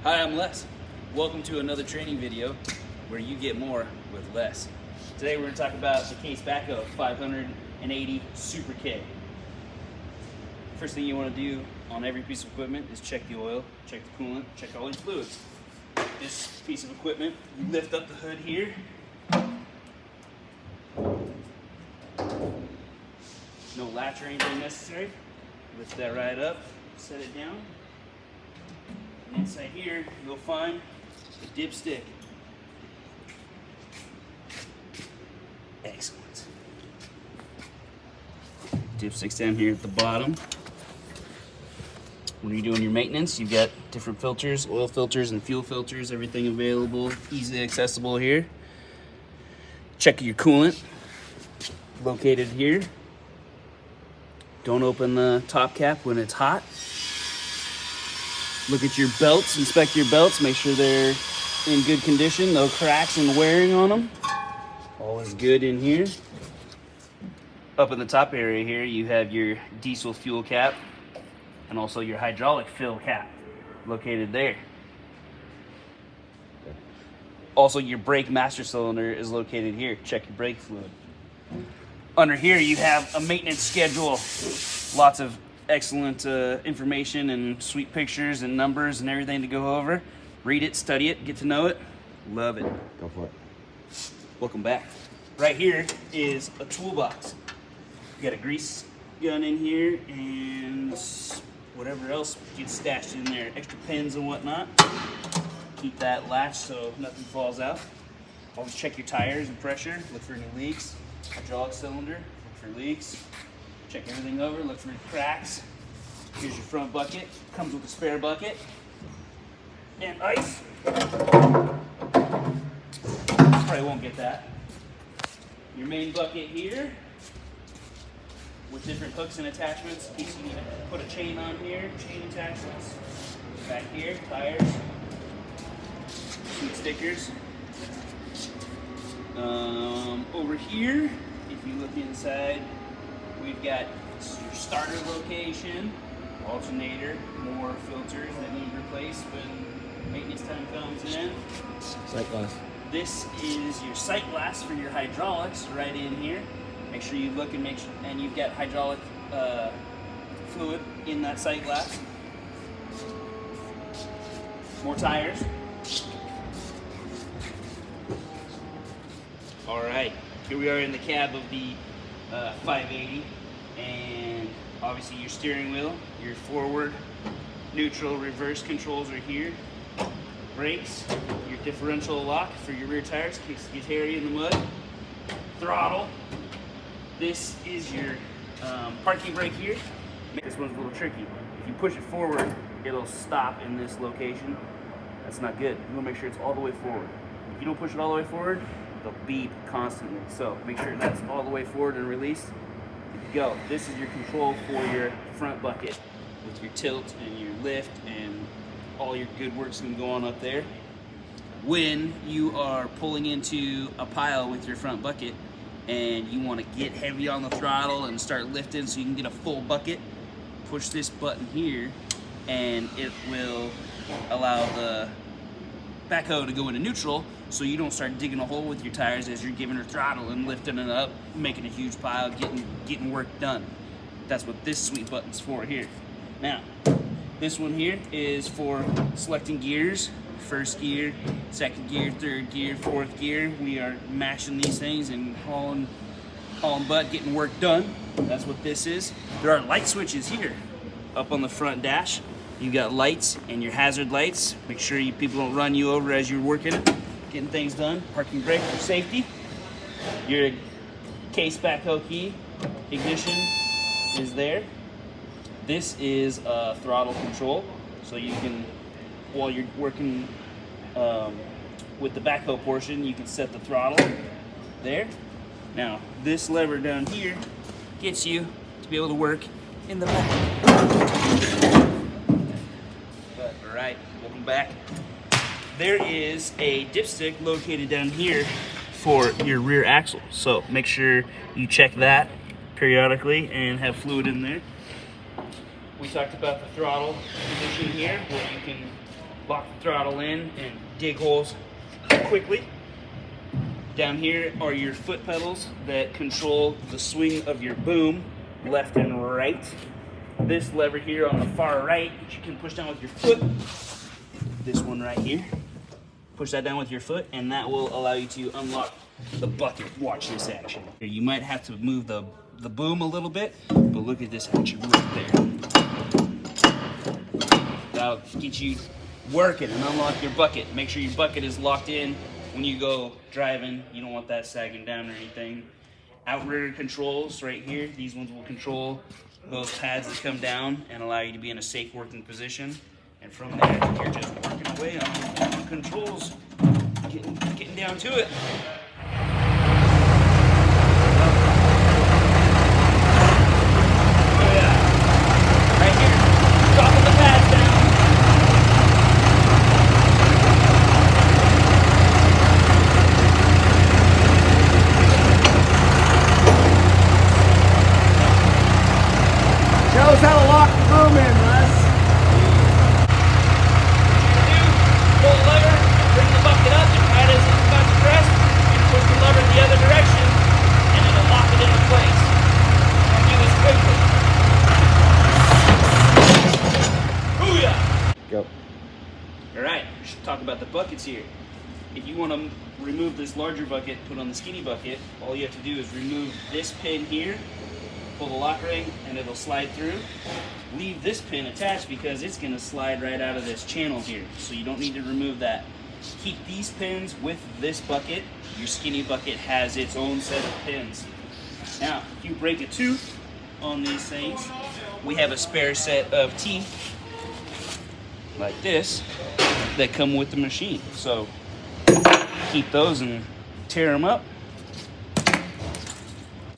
Hi, I'm Les. Welcome to another training video where you get more with less. Today we're going to talk about the Case Backhoe 580 Super K. First thing you want to do on every piece of equipment is check the oil, check the coolant, check all your fluids. This piece of equipment, you lift up the hood here. No latch or anything necessary. Lift that right up, set it down. And inside here, you'll find the dipstick. Excellent. Dipstick's down here at the bottom. When you're doing your maintenance, you've got different filters, oil filters and fuel filters, everything available, easily accessible here. Check your coolant, located here. Don't open the top cap when it's hot. Look at your belts, inspect your belts, make sure they're in good condition, no cracks and wearing on them. All is good in here. Up in the top area here, you have your diesel fuel cap and also your hydraulic fill cap located there. Also, your brake master cylinder is located here. Check your brake fluid. Under here, you have a maintenance schedule. Lots of excellent information and sweet pictures and numbers and everything to go over. Read it, study it, get to know it. Love it. Go for it. Welcome back. Right here is a toolbox. You got a grease gun in here and whatever else gets stashed in there. Extra pins and whatnot. Keep that latch so nothing falls out. Always check your tires and pressure. Look for any leaks. Hydraulic cylinder. Look for leaks. Check everything over. Look for any cracks. Here's your front bucket. Comes with a spare bucket. And ice. Probably won't get that. Your main bucket here with different hooks and attachments. In case you need to put a chain on here, chain attachments. Back here, tires, some stickers. Over here, if you look inside, we've got your starter location, alternator, more filters that need replaced when maintenance time comes in. Sight glass. This is your sight glass for your hydraulics right in here. Make sure you look and make sure, and you've got hydraulic fluid in that sight glass. More tires. All right, here we are in the cab of the 580, and obviously your steering wheel, your forward, neutral, reverse controls are here. Brakes, your differential lock for your rear tires in case it gets hairy in the mud. Throttle. This is your parking brake here. This one's a little tricky. If you push it forward, it'll stop in this location. That's not good. You want to make sure it's all the way forward. If you don't push it all the way forward, it'll beep constantly. So make sure that's all the way forward and release. Go. This is your control for your front bucket with your tilt and your lift, and all your good work's gonna go on up there. When you are pulling into a pile with your front bucket and you want to get heavy on the throttle and start lifting so you can get a full bucket, push this button here and it will allow the backhoe to go into neutral so you don't start digging a hole with your tires as you're giving her throttle and lifting it up, making a huge pile, getting work done. That's what this sweet button's for here. Now, this one here is for selecting gears. First gear, second gear, third gear, fourth gear. We are mashing these things and hauling butt, getting work done. That's what this is. There are light switches here up on the front dash. You've got lights and your hazard lights. Make sure people don't run you over as you're working, getting things done. Parking brake for safety. Your Case Backhoe key, ignition is there. This is a throttle control, so you can, while you're working with the backhoe portion, you can set the throttle there. Now, this lever down here gets you to be able to work in the back. All right, welcome back. There is a dipstick located down here for your rear axle, so make sure you check that periodically and have fluid in there. We talked about the throttle position here, where you can lock the throttle in and dig holes quickly. Down here are your foot pedals that control the swing of your boom left and right. This lever here on the far right, you can push down with your foot. This one right here, push that down with your foot, and that will allow you to unlock the bucket. Watch this action. You might have to move the boom a little bit, but look at this action right there. That'll get you working and unlock your bucket. Make sure your bucket is locked in when you go driving. You don't want that sagging down or anything. Outrigger controls right here. These ones will control those pads that come down and allow you to be in a safe working position. And from there, you're just working away on controls, getting down to it. Oh yeah, right here, dropping the pads down. Show us how to lock the boom in, Russ. Pull the lever, bring the bucket up, and right as it's about to press, you push the lever the other direction, and it'll lock it into place. I'll do this quickly. Booyah! Go. Alright, we should talk about the buckets here. If you want to remove this larger bucket, put on the skinny bucket, all you have to do is remove this pin here, pull the lock ring, and it'll slide through. Leave this pin attached because it's going to slide right out of this channel here, so you don't need to remove that. Keep these pins with this bucket. Your skinny bucket has its own set of pins. Now, if you break a tooth on these things, we have a spare set of teeth like this that come with the machine. So keep those and tear them up.